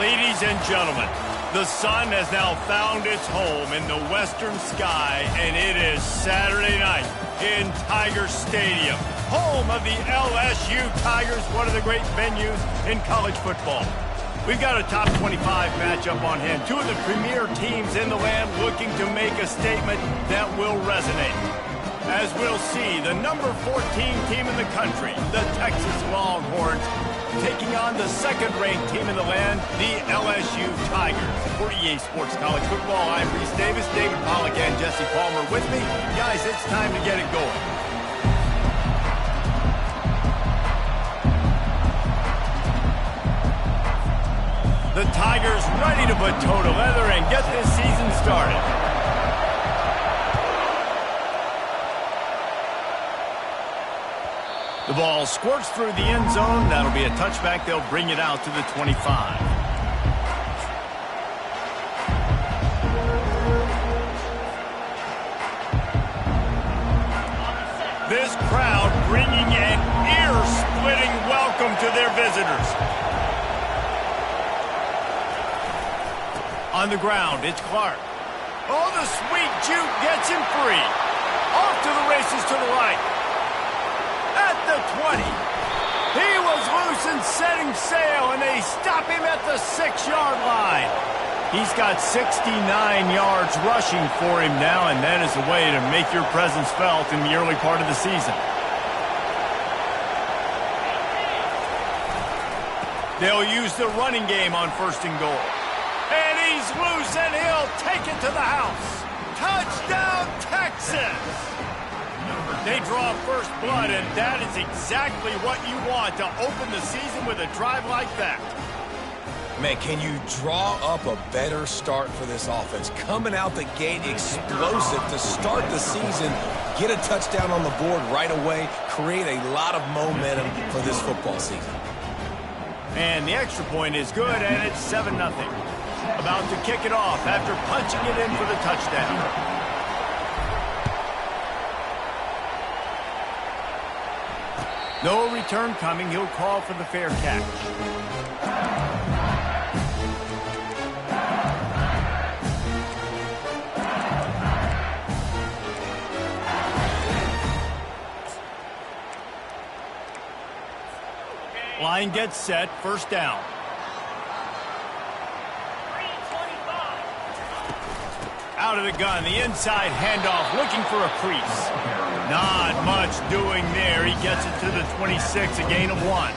Ladies and gentlemen, the sun has now found its home in the western sky, and it is Saturday night in Tiger Stadium, home of the LSU Tigers, one of the great venues in college football. We've got a top 25 matchup on hand. Two of the premier teams in the land looking to make a statement that will resonate. As we'll see, the number 14 team in the country, the Texas Longhorns, taking on the second-ranked team in the land, the LSU Tigers. For EA Sports College Football, I'm Reese Davis, David Pollack, and Jesse Palmer with me. Guys, it's time to get it going. The Tigers ready to put toe to leather and get this season started. The ball squirts through the end zone. That'll be a touchback. They'll bring it out to the 25. This crowd bringing an ear-splitting welcome to their visitors. On the ground, it's Clark. Oh, the sweet juke gets him free. Off to the races to the right. At the 20. He was loose and setting sail, and they stop him at the 6-yard line. He's got 69 yards rushing for him now, and that is a way to make your presence felt in the early part of the season. They'll use the running game on 1st and goal. And he's loose, and he'll take it to the house. Touchdown, Texas! They draw first blood, and that is exactly what you want to open the season with a drive like that. Man, can you draw up a better start for this offense? Coming out the gate explosive to start the season, get a touchdown on the board right away, create a lot of momentum for this football season. And the extra point is good, and it's 7-0. About to kick it off after punching it in for the touchdown. No return coming. He'll call for the fair catch. Line gets set. First down. Out of the gun, the inside handoff, looking for a crease. Not much doing there. He gets it to the 26, a gain of 1.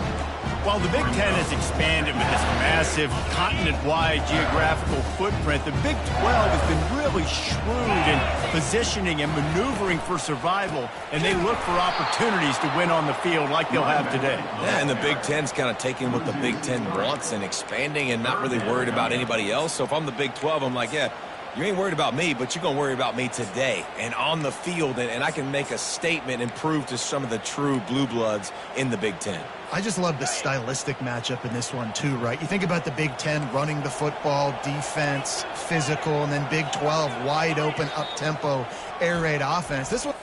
While the Big Ten has expanded with this massive continent-wide geographical footprint, the Big 12 has been really shrewd in positioning and maneuvering for survival, and they look for opportunities to win on the field like they'll have today. Yeah, and the Big Ten's kind of taking what the Big Ten wants and expanding and not really worried about anybody else. So if I'm the Big 12, I'm like, yeah, you ain't worried about me, but you're going to worry about me today and on the field, and I can make a statement and prove to some of the true blue bloods in the Big Ten. I just love the stylistic matchup in this one too, right? You think about the Big Ten running the football, defense, physical, and then Big 12 wide open, up-tempo, air raid offense. This one...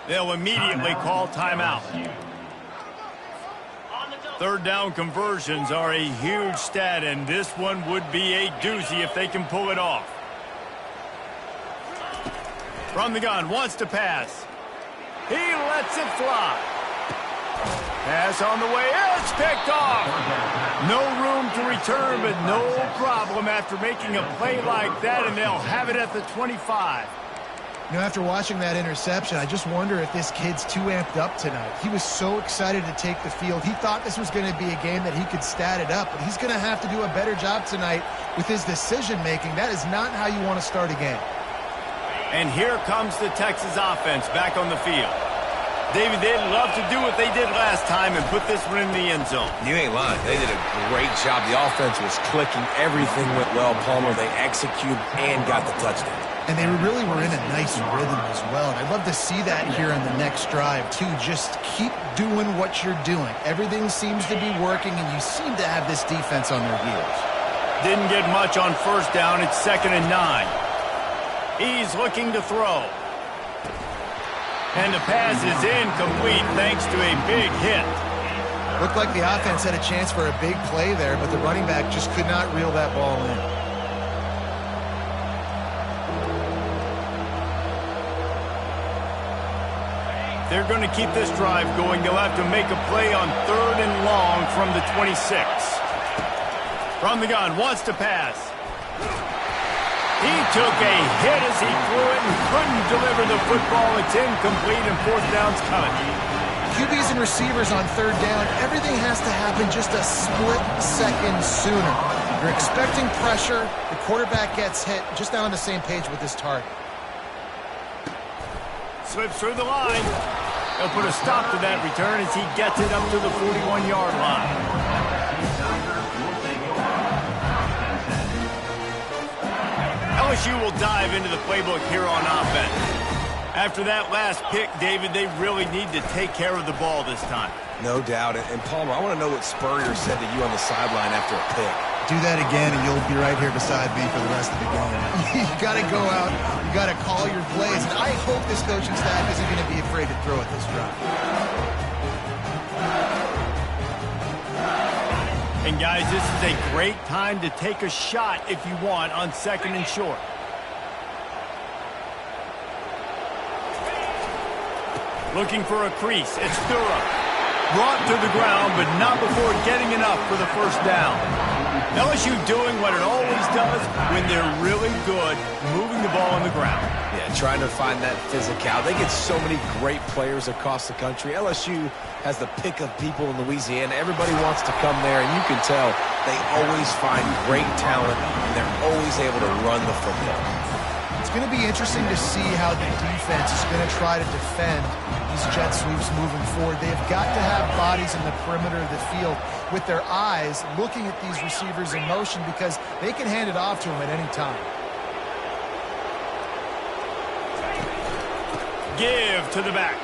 They'll immediately call timeout. Third down conversions are a huge stat, and this one would be a doozy if they can pull it off. From the gun, wants to pass. He lets it fly. Pass on the way, it's picked off. No room to return, but no problem after making a play like that, and they'll have it at the 25. You know, after watching that interception, I just wonder if this kid's too amped up tonight. He was so excited to take the field. He thought this was going to be a game that he could stat it up, but he's going to have to do a better job tonight with his decision-making. That is not how you want to start a game. And here comes the Texas offense back on the field. David, they'd love to do what they did last time and put this one in the end zone. You ain't lying. They did a great job. The offense was clicking. Everything went well, Palmer. They executed and got the touchdown. And they really were in a nice rhythm as well. And I'd love to see that here in the next drive, too. Just keep doing what you're doing. Everything seems to be working, and you seem to have this defense on their heels. Didn't get much on first down. It's 2nd and 9. He's looking to throw. And the pass is incomplete thanks to a big hit. Looked like the offense had a chance for a big play there, but the running back just could not reel that ball in. They're going to keep this drive going. They'll have to make a play on 3rd and long from the 26. From the gun, wants to pass. He took a hit as he threw it and couldn't deliver the football. It's incomplete and 4th down's coming. QBs and receivers on 3rd down, everything has to happen just a split second sooner. You're expecting pressure, the quarterback gets hit, just not on the same page with his target. Slips through the line. They'll put a stop to that return as he gets it up to the 41-yard line. LSU will dive into the playbook here on offense. After that last pick, David, they really need to take care of the ball this time. No doubt. And Palmer, I want to know what Spurrier said to you on the sideline after a pick. Do that again, and you'll be right here beside me for the rest of the game. You got to go out. You got to call your plays. And I hope this coaching staff isn't going to be afraid to throw at this drive. And guys, this is a great time to take a shot if you want on 2nd and short. Looking for a crease. It's Durham. Brought to the ground, but not before getting enough for the 1st down. LSU doing what it always does when they're really good, moving the ball on the ground. Yeah, trying to find that physical. They get so many great players across the country. LSU has the pick of people in Louisiana. Everybody wants to come there, and you can tell they always find great talent, and they're always able to run the football. It's going to be interesting to see how the defense is going to try to defend these jet sweeps moving forward. They've got to have bodies in the perimeter of the field with their eyes looking at these receivers in motion because they can hand it off to them at any time. Give to the back.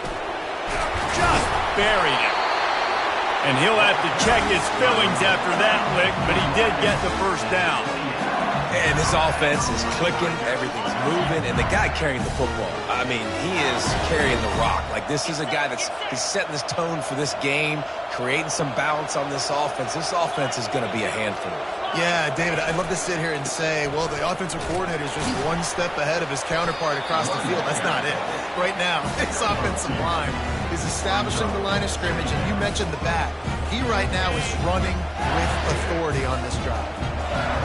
Just buried it. And he'll have to check his fillings after that lick, but he did get the 1st down. And this offense is clicking, everything's moving, and the guy carrying the football, I mean, he is carrying the rock. Like, this is a guy he's setting this tone for this game, creating some balance on this offense. This offense is going to be a handful. Yeah, David, I'd love to sit here and say, well, the offensive coordinator is just one step ahead of his counterpart across the field. That's not it. Right now, his offensive line is establishing the line of scrimmage, and you mentioned the back. He right now is running with authority on this drive.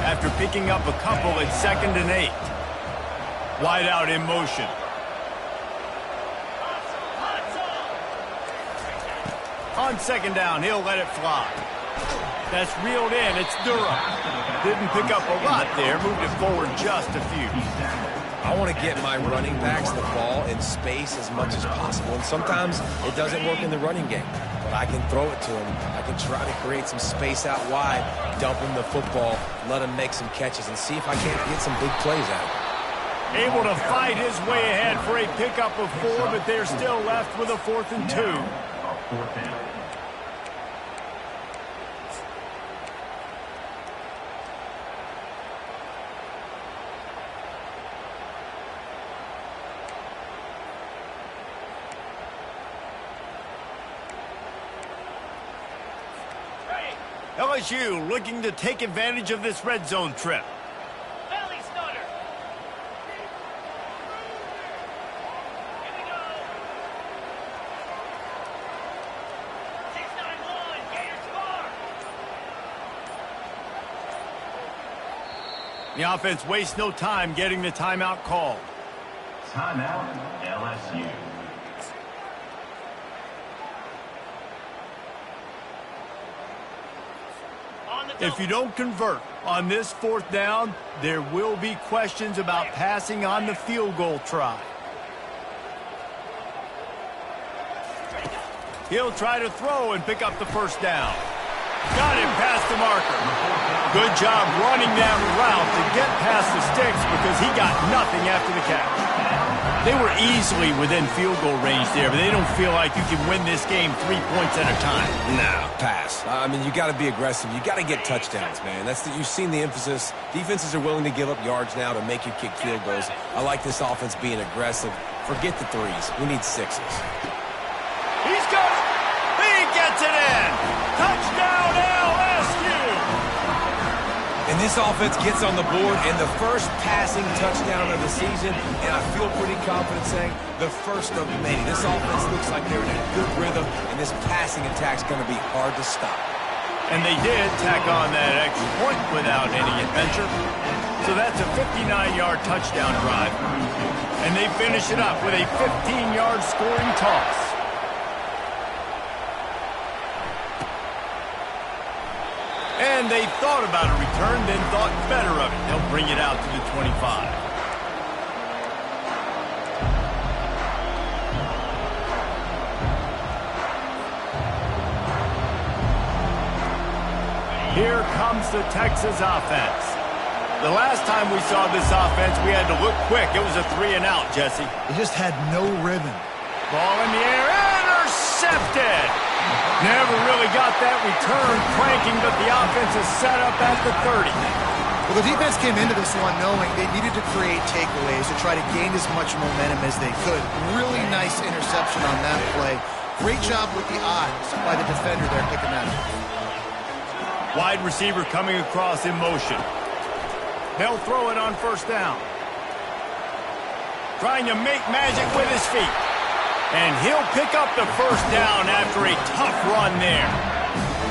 After picking up a couple at 2nd and 8. Wide out in motion. On 2nd down, he'll let it fly. That's reeled in. It's Durham. Didn't pick up a lot there. Moved it forward just a few. I want to get my running backs the ball in space as much as possible. And sometimes it doesn't work in the running game. But I can throw it to him. I can try to create some space out wide, dump him the football, let him make some catches, and see if I can't get some big plays out of him. Able to fight his way ahead for a pickup of 4, but they're still left with a 4th and 2. LSU looking to take advantage of this red zone trip. Belly stunner. Here we go. 691, Gators far. The offense wastes no time getting the timeout called. Timeout, LSU. If you don't convert on this 4th down, there will be questions about passing on the field goal try. He'll try to throw and pick up the first down. Got it past the marker. Good job running that route to get past the sticks because he got nothing after the catch. They were easily within field goal range there, but they don't feel like you can win this game 3 points at a time. No, pass. I mean, you got to be aggressive. You got to get touchdowns, man. You've seen the emphasis. Defenses are willing to give up yards now to make you kick field goals. I like this offense being aggressive. Forget the threes. We need sixes. He's got it. He gets it in. Touchdown, LSU. And this offense gets on the board and the first passing touchdown of the season, and I feel pretty confident saying the first of many. This offense looks like they're in a good rhythm, and this passing attack's going to be hard to stop. And they did tack on that extra point without any adventure. So that's a 59-yard touchdown drive. And they finish it up with a 15-yard scoring toss. And they thought about a return, then thought better of it. They'll bring it out to the 25. Here comes the Texas offense. The last time we saw this offense, we had to look quick. It was a 3-and-out, Jesse. He just had no rhythm. Ball in the air, intercepted. Never really got that return cranking, but the offense is set up at the 30. Well, the defense came into this one knowing they needed to create takeaways to try to gain as much momentum as they could. Really nice interception on that play. Great job with the eyes by the defender there picking that up. Wide receiver coming across in motion. They'll throw it on first down. Trying to make magic with his feet. And he'll pick up the first down after a tough run there.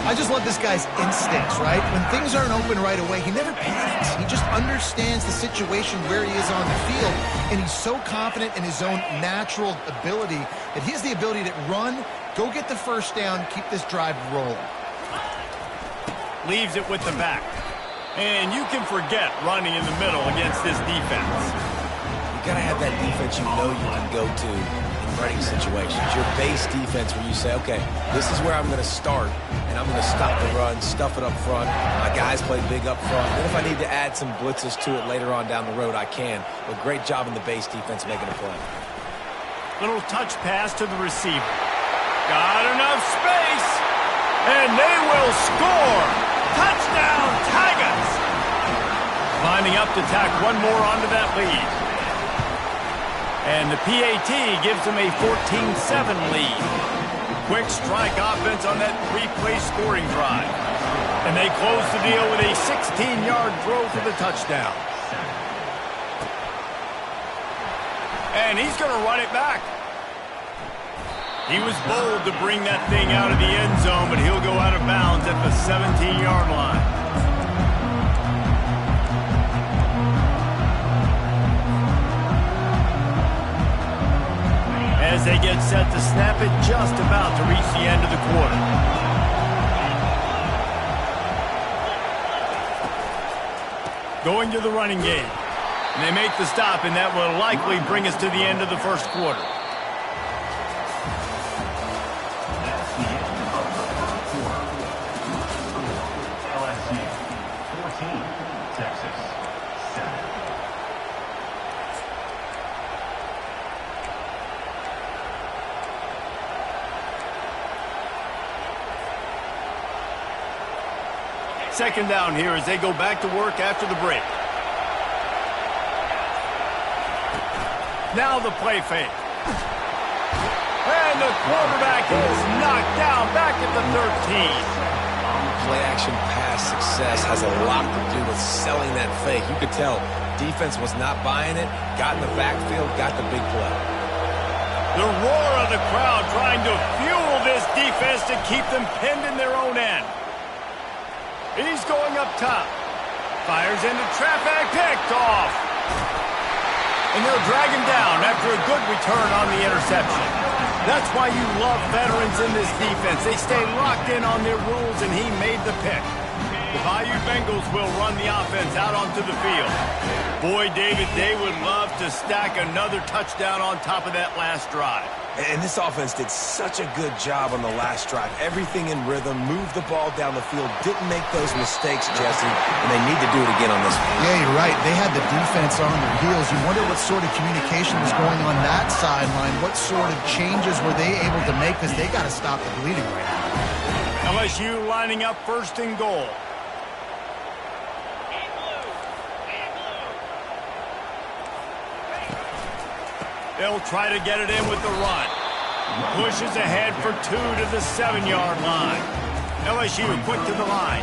I just love this guy's instincts, right? When things aren't open right away, he never panics. He just understands the situation where he is on the field, and he's so confident in his own natural ability that he has the ability to run, go get the first down, keep this drive rolling. Leaves it with the back. And you can forget running in the middle against this defense. You got to have that defense you know you can go to in running situations. Your base defense where you say, okay, this is where I'm going to start, and I'm going to stop the run, stuff it up front. My guys play big up front. Then if I need to add some blitzes to it later on down the road, I can. But great job in the base defense making a play. Little touch pass to the receiver. Got enough space, and they will score. Touchdown, Tigers! Lining up to tack one more onto that lead. And the PAT gives them a 14-7 lead. Quick strike offense on that three-play scoring drive. And they close the deal with a 16-yard throw for the touchdown. And he's going to run it back. He was bold to bring that thing out of the end zone, but he'll go out of bounds at the 17-yard line. As they get set to snap it, just about to reach the end of the quarter. Going to the running game. And they make the stop, and that will likely bring us to the end of the first quarter. Second down here as they go back to work after the break. Now the play fake. And the quarterback is knocked down back at the 13. Play-action pass success has a lot to do with selling that fake. You could tell defense was not buying it, got in the backfield, got the big play. The roar of the crowd trying to fuel this defense to keep them pinned in their own end. He's going up top. Fires into traffic, picked off. And they'll drag him down after a good return on the interception. That's why you love veterans in this defense. They stay locked in on their rules, and he made the pick. The Bayou Bengals will run the offense out onto the field. Boy, David, they would love to stack another touchdown on top of that last drive. And this offense did such a good job on the last drive. Everything in rhythm, moved the ball down the field, didn't make those mistakes, Jesse, and they need to do it again on this one. Yeah, you're right. They had the defense on their heels. You wonder what sort of communication was going on that sideline. What sort of changes were they able to make, because they got to stop the bleeding right now. LSU lining up first and goal. They'll try to get it in with the run. Pushes ahead for 2 to the 7-yard line. LSU quick to the line.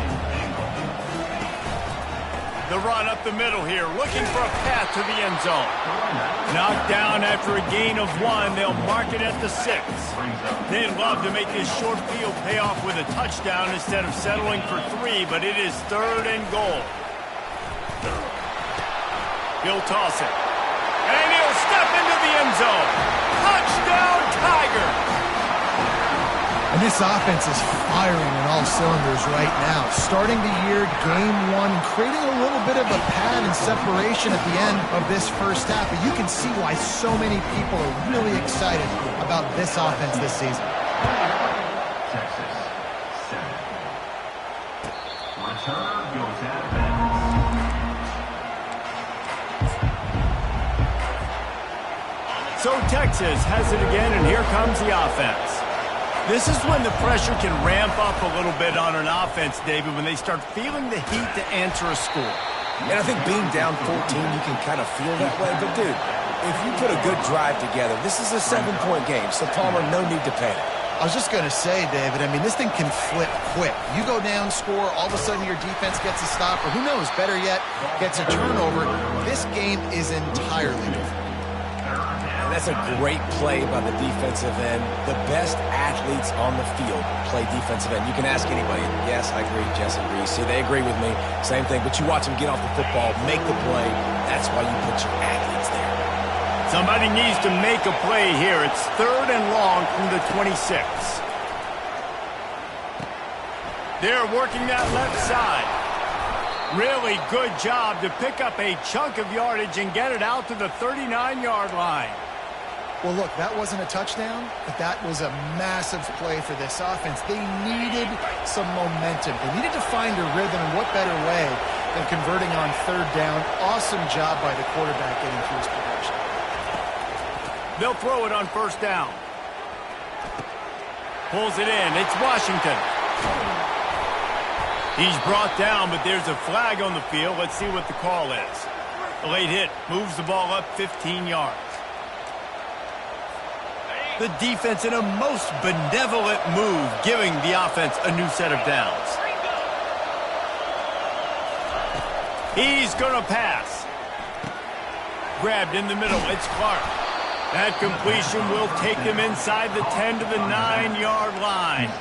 The run up the middle here, looking for a path to the end zone. Knocked down after a gain of 1. They'll mark it at the 6. They'd love to make this short field pay off with a touchdown instead of settling for 3, but it is 3rd and goal. He'll toss it. And he'll step into the end zone. Touchdown, Tigers! And this offense is firing on all cylinders right now. Starting the year, game 1, and creating a little bit of a pad and separation at the end of this first half. But you can see why so many people are really excited about this offense this season. Texas, 7. Return goes out of bounds. So Texas has it again, and here comes the offense. This is when the pressure can ramp up a little bit on an offense, David, when they start feeling the heat to answer a score. And I think being down 14, you can kind of feel that way. But, dude, if you put a good drive together, this is a 7-point game. So, Palmer, no need to panic. I was just going to say, David, I mean, this thing can flip quick. You go down, score, all of a sudden your defense gets a stop, or who knows, better yet, gets a turnover. This game is entirely different. And that's a great play by the defensive end. The best athletes on the field play defensive end. You can ask anybody. Yes, I agree. Jesse agrees. See, they agree with me. Same thing. But you watch them get off the football, make the play. That's why you put your athletes there. Somebody needs to make a play here. It's 3rd and long from the 26. They're working that left side. Really good job to pick up a chunk of yardage and get it out to the 39-yard line. Well, look, that wasn't a touchdown, but that was a massive play for this offense. They needed some momentum. They needed to find a rhythm, and what better way than converting on 3rd down. Awesome job by the quarterback getting through his progression. They'll throw it on 1st down. Pulls it in. It's Washington. He's brought down, but there's a flag on the field. Let's see what the call is. A late hit moves the ball up 15 yards. The defense in a most benevolent move, giving the offense a new set of downs. He's going to pass. Grabbed in the middle. It's Clark. That completion will take them inside the 10 to the 9-yard line.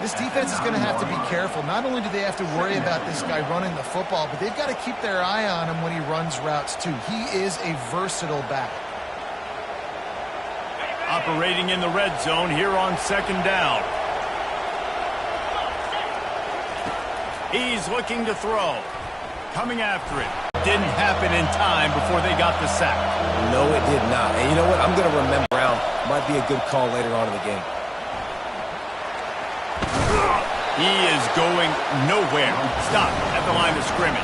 This defense is going to have to be careful. Not only do they have to worry about this guy running the football, but they've got to keep their eye on him when he runs routes too. He is a versatile back. Operating in the red zone here on 2nd down. He's looking to throw. Coming after it. Didn't happen in time before they got the sack. No, it did not. And you know what? I'm going to remember Brown. Might be a good call later on in the game. He is going nowhere. Stop at the line of scrimmage.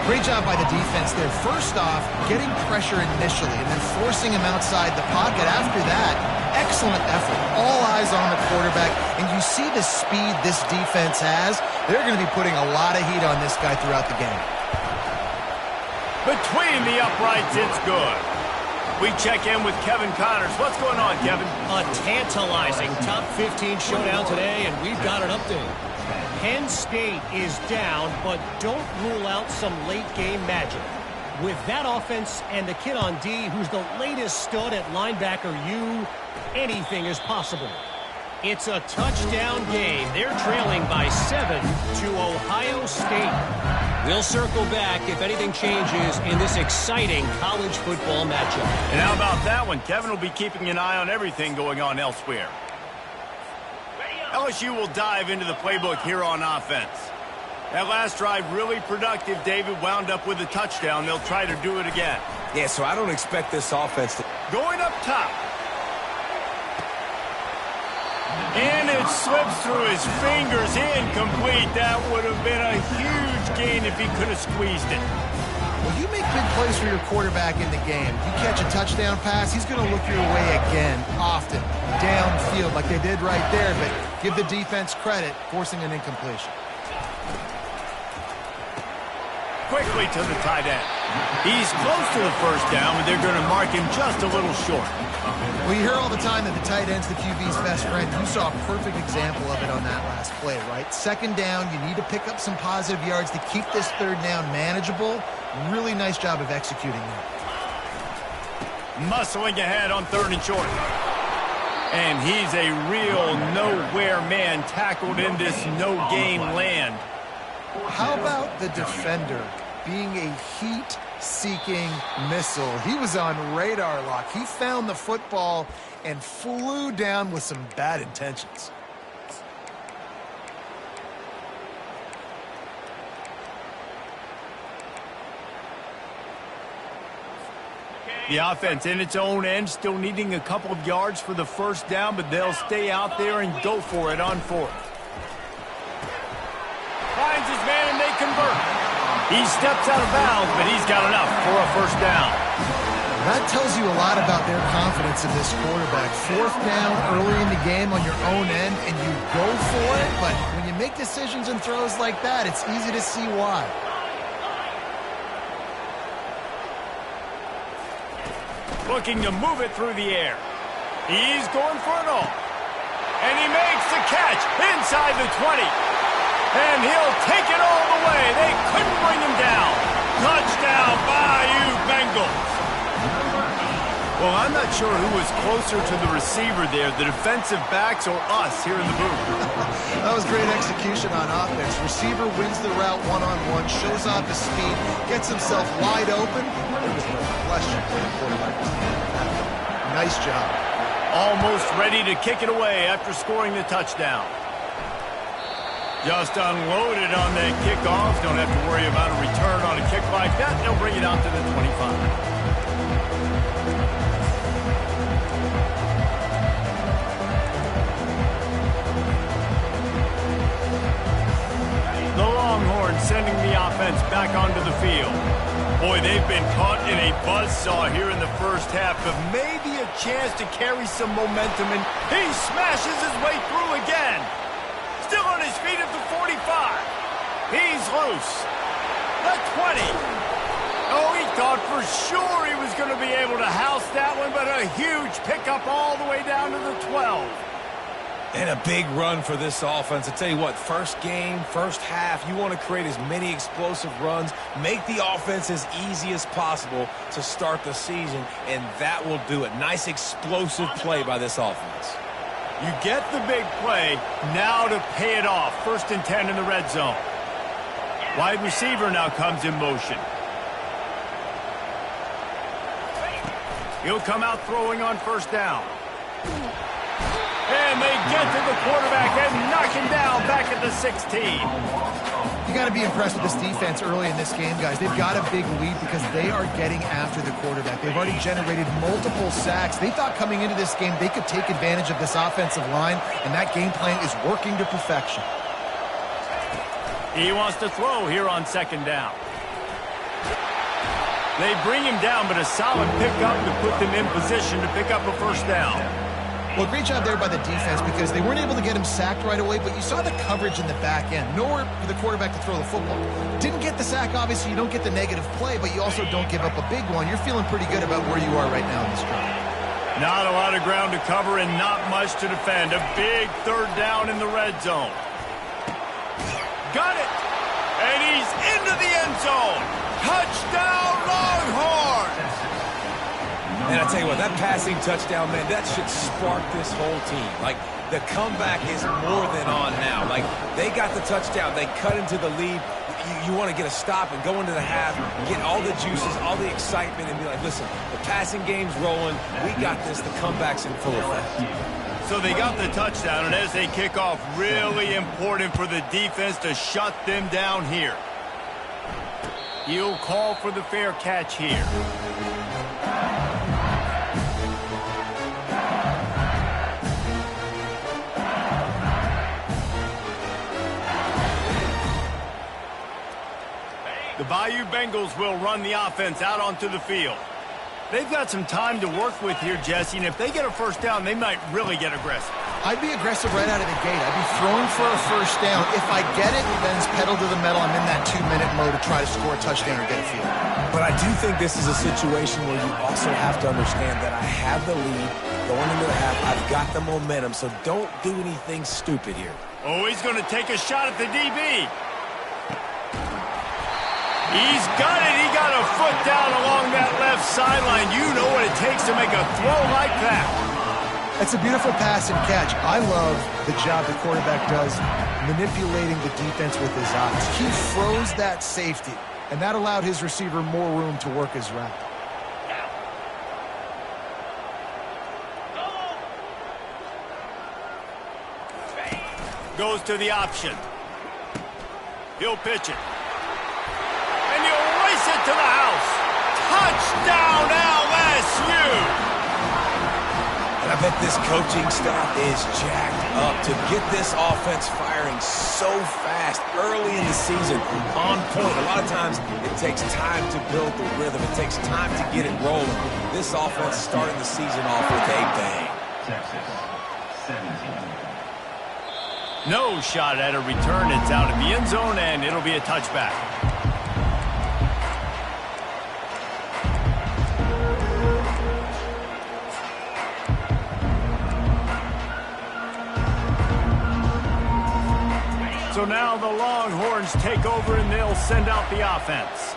Great job by the defense there. First off, getting pressure initially and then forcing him outside the pocket. After that, excellent effort. All eyes on the quarterback. And you see the speed this defense has. They're going to be putting a lot of heat on this guy throughout the game. Between the uprights, it's good. We check in with Kevin Connors. What's going on, Kevin? A tantalizing top 15 showdown today, and we've got an update. Penn State is down, but don't rule out some late-game magic. With that offense and the kid on D, who's the latest stud at linebacker U, anything is possible. It's a touchdown game. They're trailing by 7 to Ohio State. We'll circle back if anything changes in this exciting college football matchup. And how about that one? Kevin will be keeping an eye on everything going on elsewhere. LSU will dive into the playbook here on offense. That last drive really productive. David wound up with a touchdown. They'll try to do it again. Yeah, so I don't expect this offense to... Going up top. And it slips through his fingers. Incomplete. That would have been a huge gain if he could have squeezed it. Well, you make big plays for your quarterback in the game. You catch a touchdown pass, he's going to look your way again, often, downfield like they did right there, but give the defense credit, forcing an incompletion. Quickly to the tight end. He's close to the first down, but they're going to mark him just a little short. Well, you hear all the time that the tight end's the QB's best friend. You saw a perfect example of it on that last play, right? Second down, you need to pick up some positive yards to keep this third down manageable. Really nice job of executing that. Muscling ahead on 3rd and short. And he's a real nowhere man tackled in this no-gain land. How about the defender being a heat-seeking missile? He was on radar lock. He found the football and flew down with some bad intentions. The offense in its own end, still needing a couple of yards for the first down, but they'll stay out there and go for it on 4th. Finds his man and they convert. He steps out of bounds, but he's got enough for a first down. That tells you a lot about their confidence in this quarterback. 4th down early in the game on your own end, and you go for it, but when you make decisions and throws like that, it's easy to see why. Looking to move it through the air. He's going for it all. And he makes the catch inside the 20. And he'll take it all the way. They couldn't bring him down. Touchdown, Bayou Bengals. Well, I'm not sure who was closer to the receiver there, the defensive backs or us here in the booth. That was great execution on offense. Receiver wins the route one-on-one, shows off his speed, gets himself wide open. There was no question for the quarterback. Nice job. Almost ready to kick it away after scoring the touchdown. Just unloaded on that kickoff. Don't have to worry about a return on a kick like that. They'll bring it out to the 25. The Longhorns sending the offense back onto the field. Boy, they've been caught in a buzzsaw here in the first half, but maybe a chance to carry some momentum, and he smashes his way through again. Still on his feet at the 45. He's loose. The 20. Oh, he thought for sure he was going to be able to house that one, but a huge pickup all the way down to the 12. And a big run for this offense. I tell you what, first game, first half, you want to create as many explosive runs, make the offense as easy as possible to start the season, and that will do it. Nice explosive play by this offense. You get the big play, now to pay it off. 1st and 10 in the red zone. Wide receiver now comes in motion. He'll come out throwing on 1st down. And they get to the quarterback and knock him down back at the 16. You got to be impressed with this defense early in this game, guys. They've got a big lead because they are getting after the quarterback. They've already generated multiple sacks. They thought coming into this game they could take advantage of this offensive line, and that game plan is working to perfection. He wants to throw here on 2nd down. They bring him down, but a solid pickup to put them in position to pick up a 1st down. Well, great job there by the defense because they weren't able to get him sacked right away, but you saw the coverage in the back end. Nowhere for the quarterback to throw the football. Didn't get the sack, obviously. You don't get the negative play, but you also don't give up a big one. You're feeling pretty good about where you are right now in this drive. Not a lot of ground to cover and not much to defend. A big 3rd down in the red zone. Got it! And he's into the end zone. Touchdown, Longhorns! And I tell you what, that passing touchdown, man, that should spark this whole team. Like, the comeback is more than on now. Like, they got the touchdown. They cut into the lead. you want to get a stop and go into the half, get all the juices, all the excitement, and be like, listen, the passing game's rolling. We got this. The comeback's in full effect. So they got the touchdown, and as they kick off, really important for the defense to shut them down here. He'll call for the fair catch here. The Bayou Bengals will run the offense out onto the field. They've got some time to work with here, Jesse, and if they get a first down, they might really get aggressive. I'd be aggressive right out of the gate. I'd be throwing for a first down. If I get it, then it's pedal to the metal. I'm in that 2-minute mode to try to score a touchdown or get a field. But I do think this is a situation where you also have to understand that I have the lead going into the half. I've got the momentum, so don't do anything stupid here. Oh, he's going to take a shot at the DB. He's got it. He got a foot down along that left sideline. You know what it takes to make a throw like that. It's a beautiful pass and catch. I love the job the quarterback does manipulating the defense with his eyes. He froze that safety, and that allowed his receiver more room to work his route. Goes to the option. He'll pitch it. And he'll race it to the house. Touchdown LSU! And I bet this coaching staff is jacked up to get this offense firing so fast early in the season, on point. A lot of times it takes time to build the rhythm. It takes time to get it rolling. This offense starting the season off with a bang. Texas, 17. No shot at a return. It's out of the end zone, and it'll be a touchback. So now the Longhorns take over, and they'll send out the offense.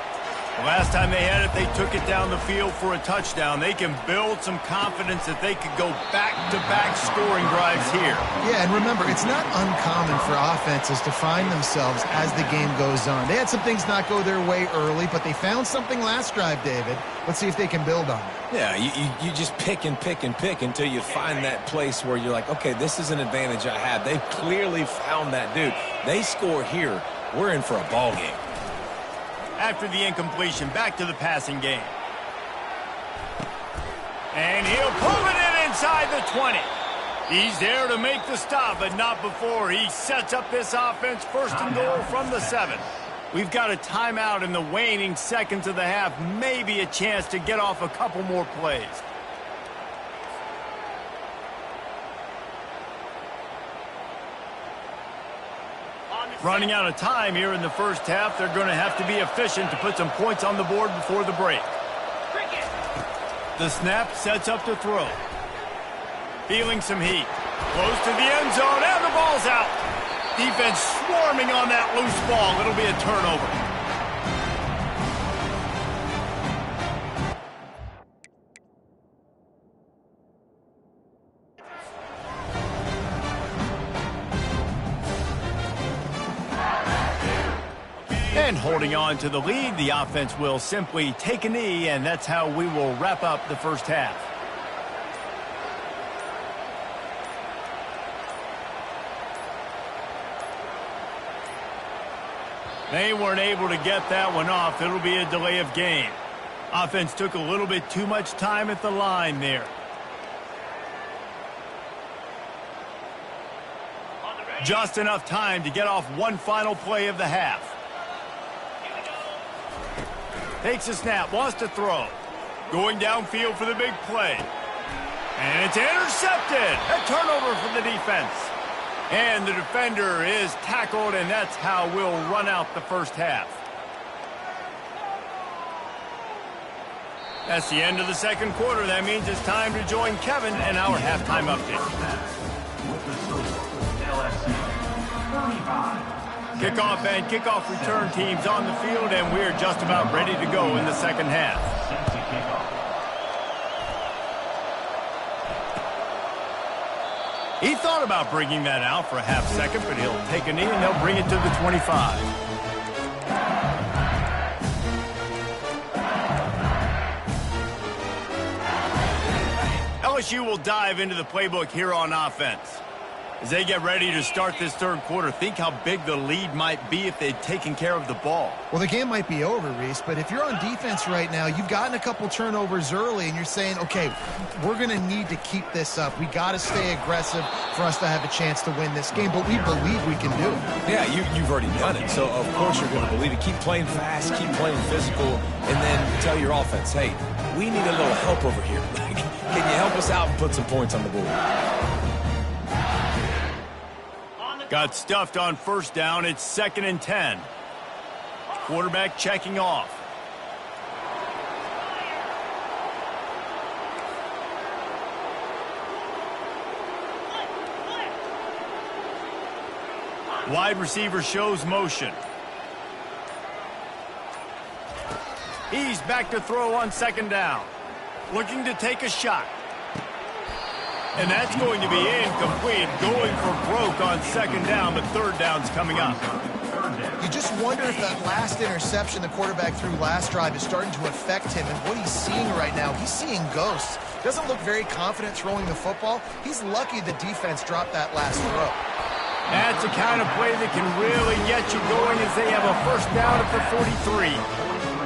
The last time they had it, they took it down the field for a touchdown. They can build some confidence that they could go back-to-back scoring drives here. Yeah, and remember, it's not uncommon for offenses to find themselves as the game goes on. They had some things not go their way early, but they found something last drive, David. Let's see if they can build on it. Yeah, you just pick and pick and pick until you find that place where you're like, okay, this is an advantage I have. They've clearly found that dude. They score here, we're in for a ball game. After the incompletion, back to the passing game. And he'll pull it in inside the 20. He's there to make the stop, but not before he sets up this offense first and goal from the 7. We've got a timeout in the waning seconds of the half. Maybe a chance to get off a couple more plays. Running out of time here in the first half. They're going to have to be efficient to put some points on the board before the break. The snap sets up to throw. Feeling some heat. Close to the end zone, and the ball's out. Defense swarming on that loose ball. It'll be a turnover. And holding on to the lead, the offense will simply take a knee, and that's how we will wrap up the first half. They weren't able to get that one off. It'll be a delay of game. Offense took a little bit too much time at the line there. Just enough time to get off one final play of the half. Takes a snap, wants to throw. Going downfield for the big play. And it's intercepted. A turnover for the defense. And the defender is tackled, and that's how we'll run out the first half. That's the end of the second quarter. That means it's time to join Kevin and our halftime update. With the score, LSU 35. Kickoff and kickoff return teams on the field, and we're just about ready to go in the second half. Set to kick off. He thought about bringing that out for a half second, but he'll take a knee and they'll bring it to the 25. LSU will dive into the playbook here on offense. As they get ready to start this third quarter, think how big the lead might be if they'd taken care of the ball. Well, the game might be over, Reese, but if you're on defense right now, you've gotten a couple turnovers early, and you're saying, okay, we're going to need to keep this up. We got to stay aggressive for us to have a chance to win this game, but we believe we can do it. Yeah, you've already done it, so of course you're going to believe it. Keep playing fast, keep playing physical, and then tell your offense, hey, we need a little help over here. Can you help us out and put some points on the board? Got stuffed on first down. It's 2nd and 10. Quarterback checking off. Wide receiver shows motion. He's back to throw on 2nd down. Looking to take a shot. And that's going to be incomplete. Going for broke on 2nd down, but 3rd down's coming up. You just wonder if that last interception the quarterback threw last drive is starting to affect him and what he's seeing right now. He's seeing ghosts. Doesn't look very confident throwing the football. He's lucky the defense dropped that last throw. That's the kind of play that can really get you going as they have a first down at the 43.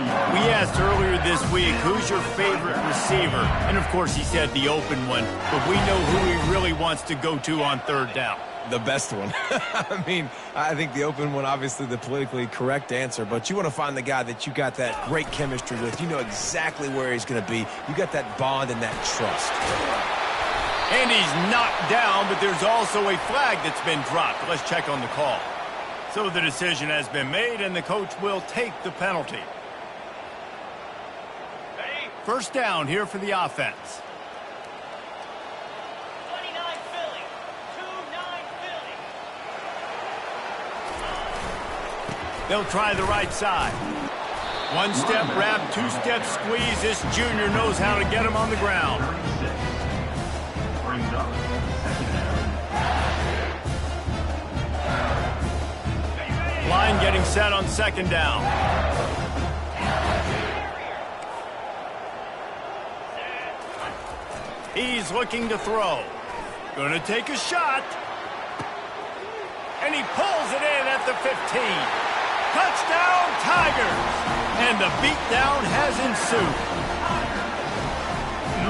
We asked earlier this week, who's your favorite receiver? And, of course, he said the open one. But we know who he really wants to go to on 3rd down. The best one. I mean, I think the open one, obviously the politically correct answer, but you want to find the guy that you got that great chemistry with. You know exactly where he's going to be. You got that bond and that trust. And he's knocked down, but there's also a flag that's been dropped. Let's check on the call. So the decision has been made, and the coach will take the penalty. First down here for the offense. 29 Philly. 2-9 Philly. They'll try the right side. One step wrap, 2-step squeeze. This junior knows how to get him on the ground. 36. Brings up 2nd down. Line getting set on 2nd down. He's looking to throw. Going to take a shot. And he pulls it in at the 15. Touchdown, Tigers! And the beatdown has ensued.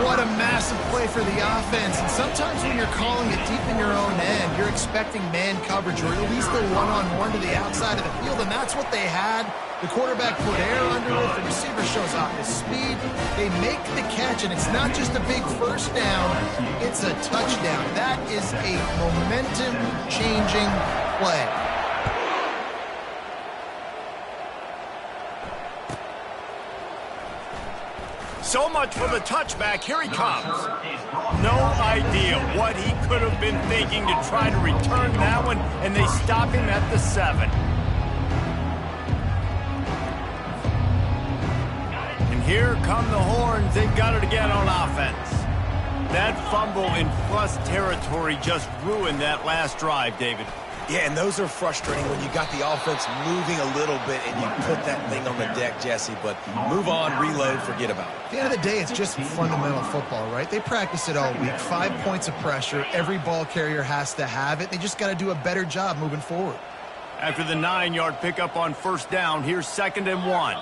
What a massive play for the offense. And sometimes when you're calling it deep in your own end, you're expecting man coverage or at least a one-on-one to the outside of the field, and that's what they had. The quarterback put air under it. The receiver shows off his speed. They make the catch, and it's not just a big first down. It's a touchdown. That is a momentum-changing play. So much for the touchback. Here he comes. No idea what he could have been thinking to try to return that one, and they stop him at the 7. And here come the horns. They've got it again on offense. That fumble in plus territory just ruined that last drive, David. Yeah, and those are frustrating when you got the offense moving a little bit and you put that thing on the deck, Jesse. But move on, reload, forget about it. At the end of the day, it's just fundamental football, right? They practice it all week. 5 points of pressure. Every ball carrier has to have it. They just got to do a better job moving forward. After the 9-yard pickup on first down, here's 2nd and 1.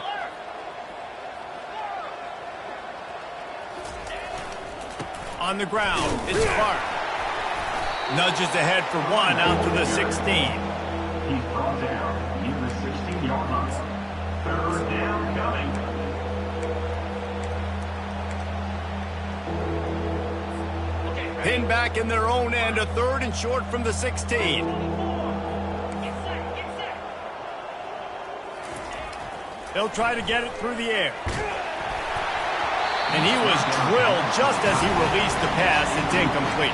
On the ground, it's Clark. Nudges ahead for 1 out to the 16. He's brought down near the 16-yard line. 3rd down coming. Pinned back in their own end, a 3rd and short from the 16. They'll try to get it through the air. And he was drilled just as he released the pass. It's incomplete.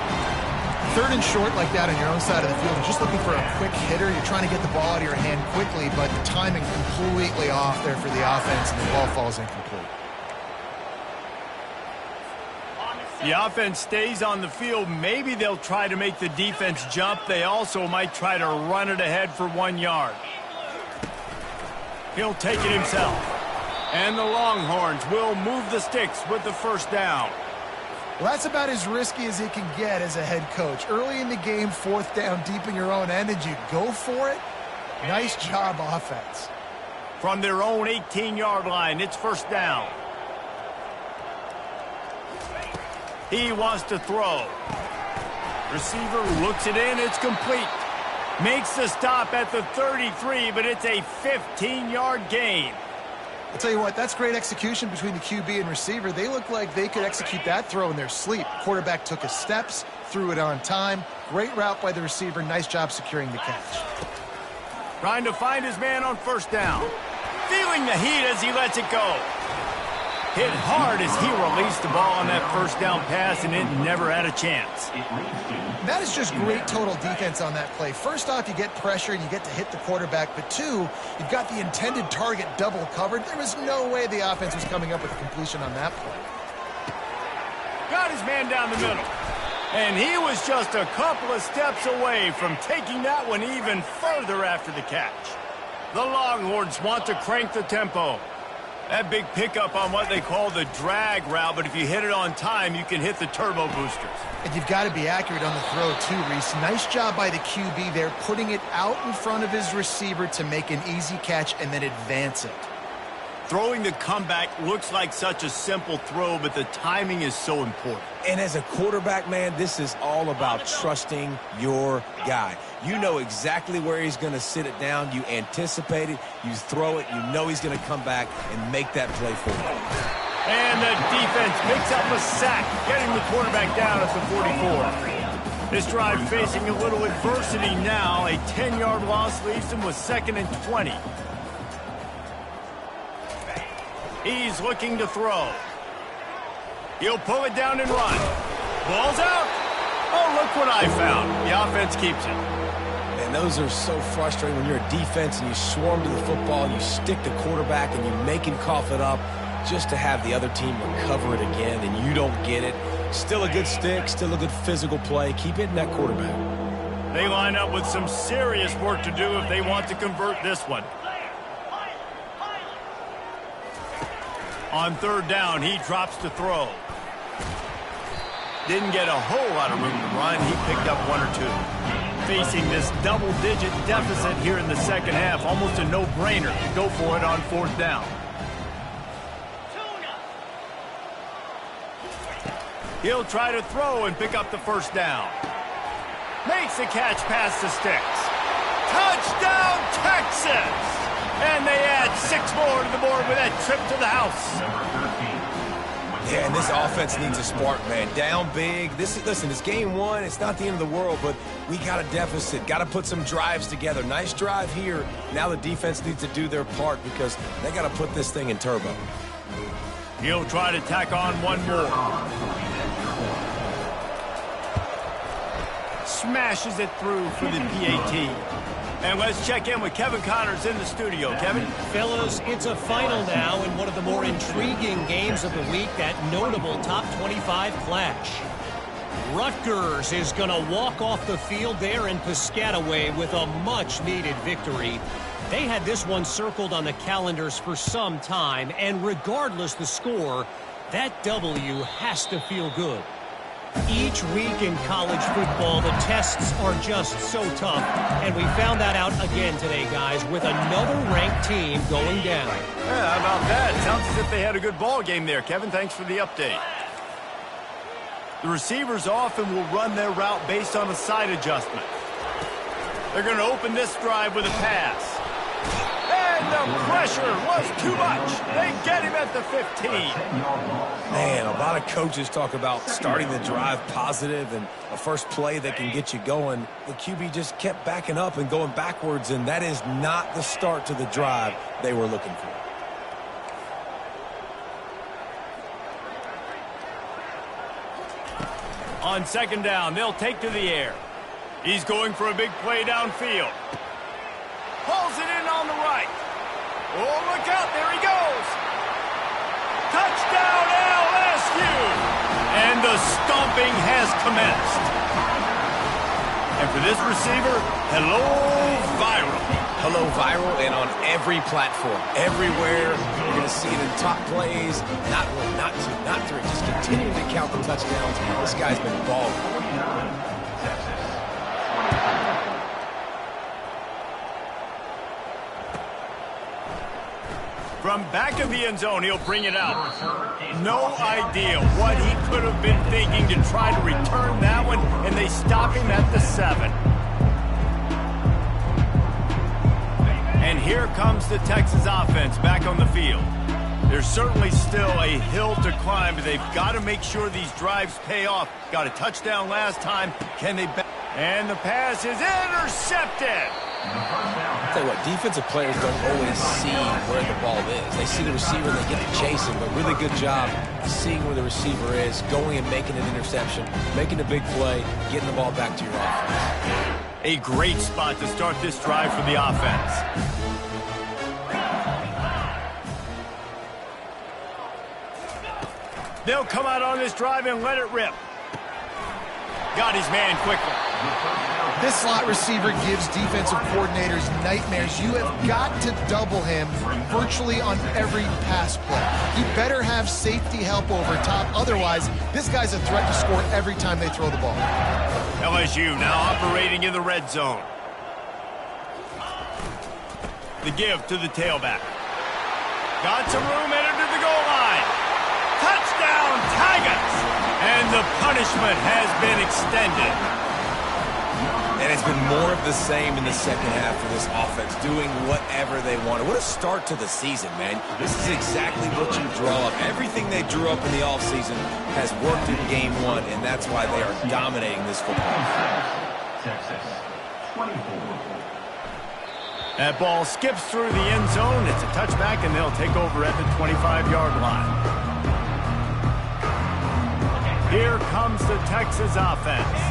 3rd and short like that on your own side of the field. You're just looking for a quick hitter. You're trying to get the ball out of your hand quickly, but the timing completely off there for the offense, and the ball falls incomplete. The offense stays on the field. Maybe they'll try to make the defense jump. They also might try to run it ahead for 1 yard. He'll take it himself. And the Longhorns will move the sticks with the first down. Well, that's about as risky as it can get as a head coach. Early in the game, 4th down, deep in your own end, and you go for it? Nice job, offense. From their own 18-yard line, it's 1st down. He wants to throw. Receiver looks it in, it's complete. Makes the stop at the 33, but it's a 15-yard gain. I'll tell you what, that's great execution between the QB and receiver. They look like they could execute that throw in their sleep. Quarterback took his steps, threw it on time. Great route by the receiver. Nice job securing the catch. Trying to find his man on 1st down. Feeling the heat as he lets it go. Hit hard as he released the ball on that 1st down pass, and it never had a chance. That is just great total defense on that play. First off, you get pressure and you get to hit the quarterback, but 2, you've got the intended target double covered. There was no way the offense was coming up with a completion on that play. Got his man down the middle. And he was just a couple of steps away from taking that one even further after the catch. The Longhorns want to crank the tempo. That big pickup on what they call the drag route, but if you hit it on time, you can hit the turbo boosters. And you've got to be accurate on the throw too, Reese. Nice job by the QB there, putting it out in front of his receiver to make an easy catch and then advance it. Throwing the comeback looks like such a simple throw, but the timing is so important. And as a quarterback, man, this is all about trusting your guy. You know exactly where he's going to sit it down. You anticipate it. You throw it. You know he's going to come back and make that play for you. And the defense picks up a sack, getting the quarterback down at the 44. This drive facing a little adversity now. A 10-yard loss leaves him with 2nd and 20. He's looking to throw. He'll pull it down and run. Ball's out. Oh, look what I found. The offense keeps it. And those are so frustrating when you're a defense and you swarm to the football, you stick the quarterback and you make him cough it up just to have the other team recover it again and you don't get it. Still a good stick, still a good physical play. Keep hitting that quarterback. They line up with some serious work to do if they want to convert this one. On 3rd down, he drops to throw. Didn't get a whole lot of room to run. He picked up 1 or 2. Facing this double-digit deficit here in the 2nd half, almost a no-brainer to go for it on 4th down. He'll try to throw and pick up the 1st down. Makes the catch past the sticks. Touchdown, Texas! And they add 6 more to the board with that trip to the house. Yeah, and this offense needs a spark, man. Down big. Listen, it's game 1. It's not the end of the world, but we got a deficit. Got to put some drives together. Nice drive here. Now the defense needs to do their part because they got to put this thing in turbo. He'll try to tack on 1 more. Smashes it through for the PAT. And let's check in with Kevin Connors in the studio. Kevin? Fellas, it's a final now in one of the more intriguing games of the week, that notable top 25 clash. Rutgers is going to walk off the field there in Piscataway with a much-needed victory. They had this one circled on the calendars for some time, and regardless the score, that W has to feel good. Each week in college football, the tests are just so tough, and we found that out again today, guys, with another ranked team going down. Yeah, how about that? Sounds as if they had a good ball game there, Kevin. Thanks for the update. The receivers often will run their route based on a side adjustment. They're going to open this drive with a pass. And the pressure was too much. They get him at the 15. Man, a lot of coaches talk about starting the drive positive and a first play that can get you going. The QB just kept backing up and going backwards, and that is not the start to the drive they were looking for. On 2nd down, they'll take to the air. He's going for a big play downfield. Pulls it in on the right. Oh, look out. There he goes. Touchdown, LSU. And the stomping has commenced. And for this receiver, hello, viral. Hello, viral, and on every platform, everywhere. You're going to see it in top plays. Not 1, not 2, not 3. Just continuing to count count the touchdowns. This guy's been balling. From back of the end zone, he'll bring it out. No idea what he could have been thinking to try to return that one, and they stop him at the 7. And here comes the Texas offense back on the field. There's certainly still a hill to climb, but they've got to make sure these drives pay off. Got a touchdown last time. Can they? And the pass is intercepted. I'll tell you what, defensive players don't always see where the ball is. They see the receiver and they get to chase him, but really good job seeing where the receiver is, going and making an interception, making a big play, getting the ball back to your offense. A great spot to start this drive for the offense. They'll come out on this drive and let it rip. Got his man quickly. This slot receiver gives defensive coordinators nightmares. You have got to double him virtually on every pass play. He better have safety help over top. Otherwise, this guy's a threat to score every time they throw the ball. LSU now operating in the red zone. The give to the tailback. Got some room headed to the goal line. Touchdown, Tigers! And the punishment has been extended. And it's been more of the same in the second half for this offense, doing whatever they wanted. What a start to the season, man. This is exactly what you draw up. Everything they drew up in the offseason has worked in game one, and that's why they are dominating this football. Texas, 24. That ball skips through the end zone. It's a touchback, and they'll take over at the 25-yard line. Here comes the Texas offense.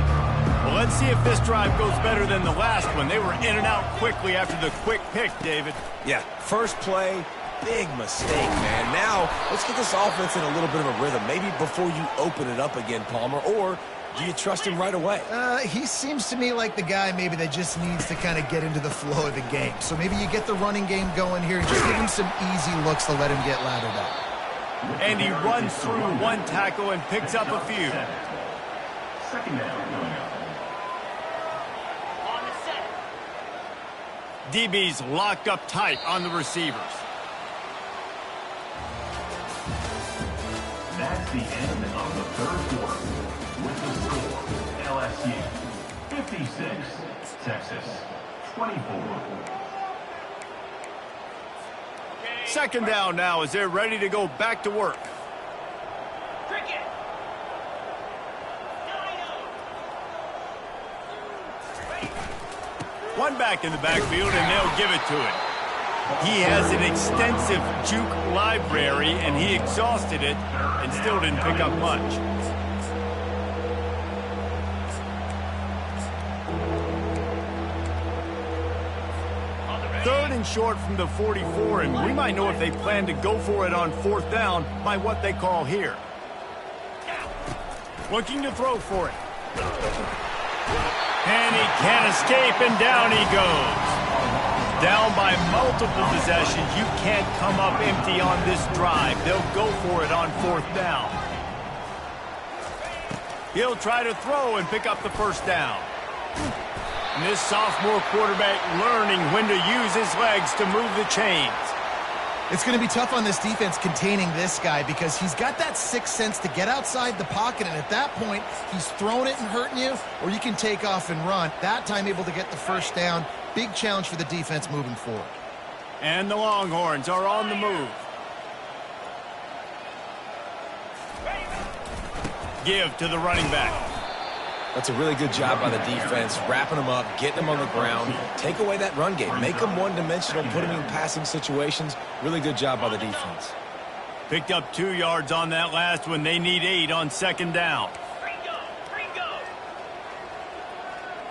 Well, let's see if this drive goes better than the last one. They were in and out quickly after the quick pick, David. Yeah, first play, big mistake, man. Now, let's get this offense in a little bit of a rhythm. Maybe before you open it up again, Palmer, or do you trust him right away? He seems to me like the guy maybe that just needs to kind of get into the flow of the game. So maybe you get the running game going here and just give him some easy looks to let him get lathered up. And he runs through one tackle and picks up a few. Second down. DB's locked up tight on the receivers. That's the end of the third quarter. With the score, LSU 56, Texas 24. Second down now as they're ready to go back to work. Cricket. One back in the backfield, and they'll give it to him. He has an extensive juke library, and he exhausted it and still didn't pick up much. Third and short from the 44, and we might know if they plan to go for it on fourth down by what they call here. Looking to throw for it. And he can't escape, and down he goes. Down by multiple possessions. You can't come up empty on this drive. They'll go for it on fourth down. He'll try to throw and pick up the first down. And this sophomore quarterback learning when to use his legs to move the chains. It's going to be tough on this defense containing this guy because he's got that sixth sense to get outside the pocket, and at that point, he's throwing it and hurting you, or you can take off and run. That time able to get the first down. Big challenge for the defense moving forward. And the Longhorns are on the move. Give to the running back. That's a really good job by the defense, wrapping them up, getting them on the ground. Take away that run game. Make them one-dimensional, put them in passing situations. Really good job by the defense. Picked up 2 yards on that last one. They need 8 on second down.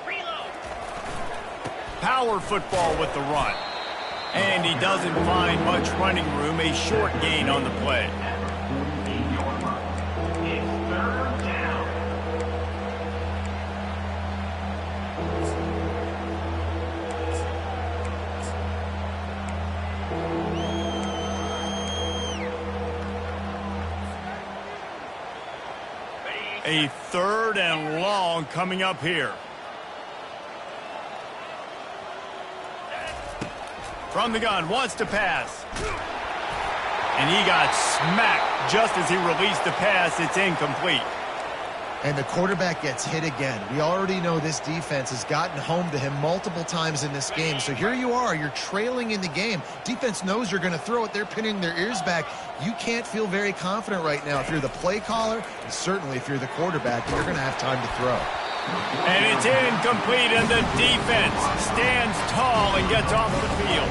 Reload. Power football with the run. And he doesn't find much running room. A short gain on the play. A 3rd and long coming up here. From the gun, wants to pass. And he got smacked just as he released the pass. It's incomplete. And the quarterback gets hit again. We already know this defense has gotten home to him multiple times in this game. So here you are, you're trailing in the game. Defense knows you're going to throw it. They're pinning their ears back. You can't feel very confident right now if you're the play caller, and certainly if you're the quarterback, you're going to have time to throw. And it's incomplete, and the defense stands tall and gets off the field.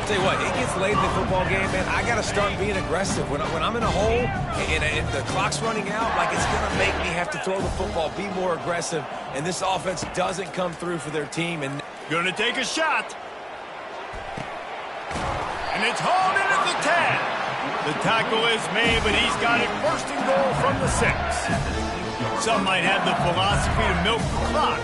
Tell you what, it gets late in the football game, man. I got to start being aggressive. When I'm in a hole and the clock's running out, like, it's going to make me have to throw the football, be more aggressive, and this offense doesn't come through for their team. And going to take a shot. And it's hauled in at the 10. The tackle is made, but he's got it 1st and goal from the 6. Some might have the philosophy to milk the clock.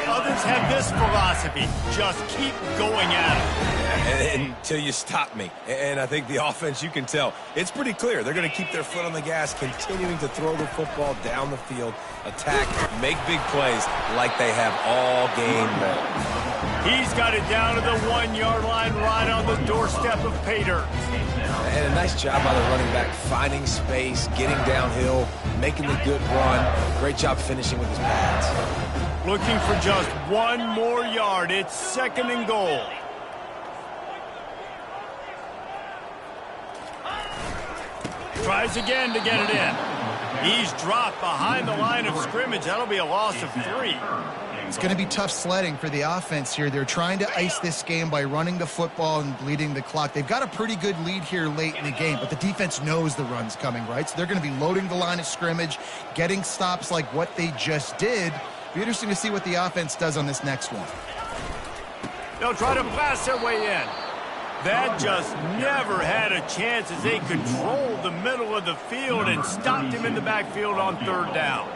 Others have this philosophy: just keep going at it. Until you stop me. And I think the offense, you can tell, it's pretty clear. They're going to keep their foot on the gas, continuing to throw the football down the field, attack, make big plays like they have all game long. He's got it down to the 1-yard line, right on the doorstep of pay dirt. And a nice job by the running back, finding space, getting downhill, making the good run. Great job finishing with his pads. Looking for just 1 more yard. It's 2nd and goal. Tries again to get it in. He's dropped behind the line of scrimmage. That'll be a loss of 3. It's going to be tough sledding for the offense here. They're trying to ice this game by running the football and bleeding the clock. They've got a pretty good lead here late in the game, but the defense knows the run's coming, right? So they're going to be loading the line of scrimmage, getting stops like what they just did. Be interesting to see what the offense does on this next one. They'll try to blast their way in. That just never had a chance as they controlled the middle of the field and stopped him in the backfield on 3rd down.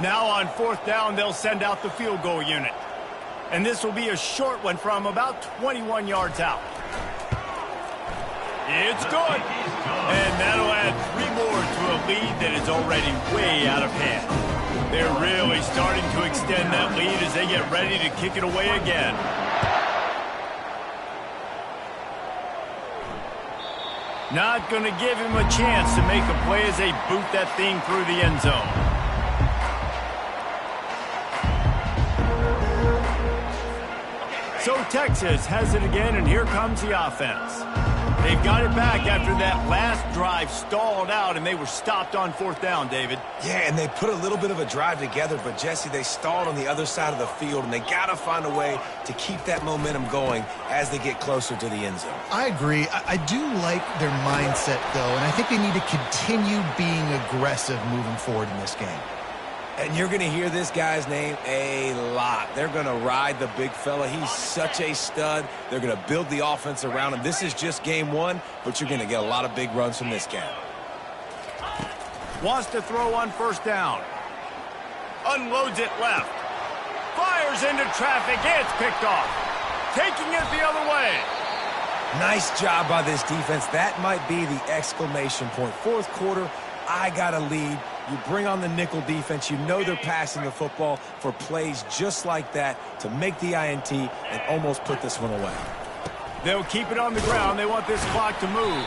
Now on 4th down, they'll send out the field goal unit. And this will be a short one from about 21 yards out. It's good. And that'll add 3 more to a lead that is already way out of hand. They're really starting to extend that lead as they get ready to kick it away again. Not going to give him a chance to make a play as they boot that thing through the end zone. So Texas has it again, and here comes the offense. They've got it back after that last drive stalled out, and they were stopped on 4th down, David. Yeah, and they put a little bit of a drive together, but, Jesse, they stalled on the other side of the field, and they got to find a way to keep that momentum going as they get closer to the end zone. I agree. I do like their mindset, though, and I think they need to continue being aggressive moving forward in this game. And you're going to hear this guy's name a lot. They're going to ride the big fella. He's such a stud. They're going to build the offense around him. This is just game 1, but you're going to get a lot of big runs from this guy. Wants to throw on 1st down. Unloads it left. Fires into traffic. It's picked off. Taking it the other way. Nice job by this defense. That might be the exclamation point. 4th quarter, I got a lead. You bring on the nickel defense. You know they're passing the football for plays just like that to make the INT and almost put this one away. They'll keep it on the ground. They want this clock to move.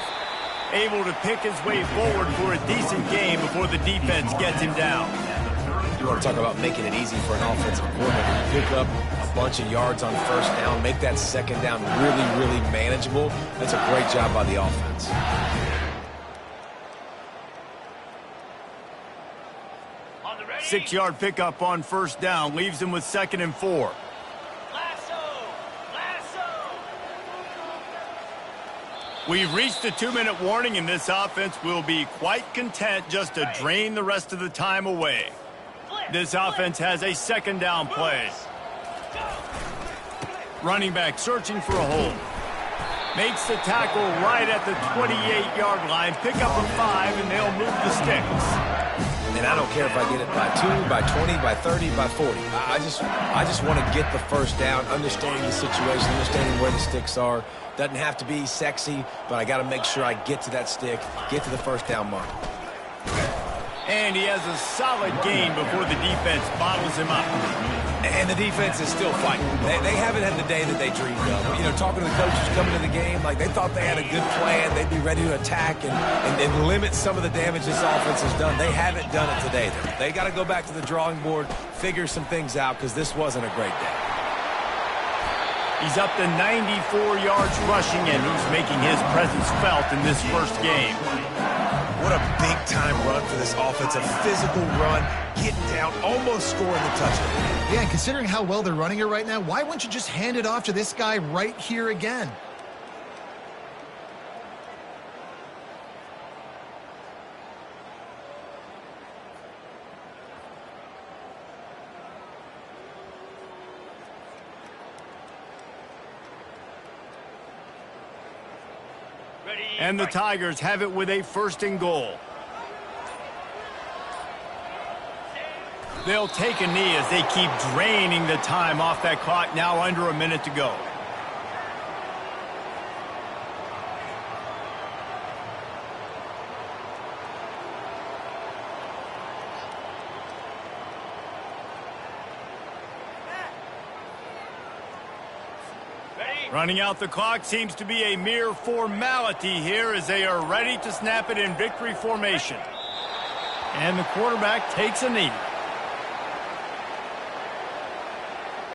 Able to pick his way forward for a decent game before the defense gets him down. You want to talk about making it easy for an offensive coordinator. Pick up a bunch of yards on 1st down. Make that 2nd down really, really manageable. That's a great job by the offense. On the ready. 6-yard pickup on 1st down. Leaves him with 2nd and 4. We've reached the 2-minute warning, and this offense will be quite content just to drain the rest of the time away. This offense has a 2nd down play. Running back searching for a hole. Makes the tackle right at the 28-yard line. Pick up a 5, and they'll move the sticks. And I don't care if I get it by 2, by 20, by 30, by 40. I just want to get the 1st down, understanding the situation, understanding where the sticks are. Doesn't have to be sexy, but I got to make sure I get to that stick, get to the 1st down mark. And he has a solid gain before the defense bottles him up. And the defense is still fighting. They haven't had the day that they dreamed of. You know, talking to the coaches coming to the game, like they thought they had a good plan. They'd be ready to attack and limit some of the damage this offense has done. They haven't done it today. They got to go back to the drawing board, figure some things out, because this wasn't a great day. He's up to 94 yards rushing, and he's making his presence felt in this first game. What a big-time run for this offense. A physical run, getting down, almost scoring the touchdown. Yeah, and considering how well they're running it right now, why wouldn't you just hand it off to this guy right here again? And the Tigers have it with a 1st and goal. They'll take a knee as they keep draining the time off that clock. Now under a minute to go. Running out the clock seems to be a mere formality here as they are ready to snap it in victory formation. And the quarterback takes a knee.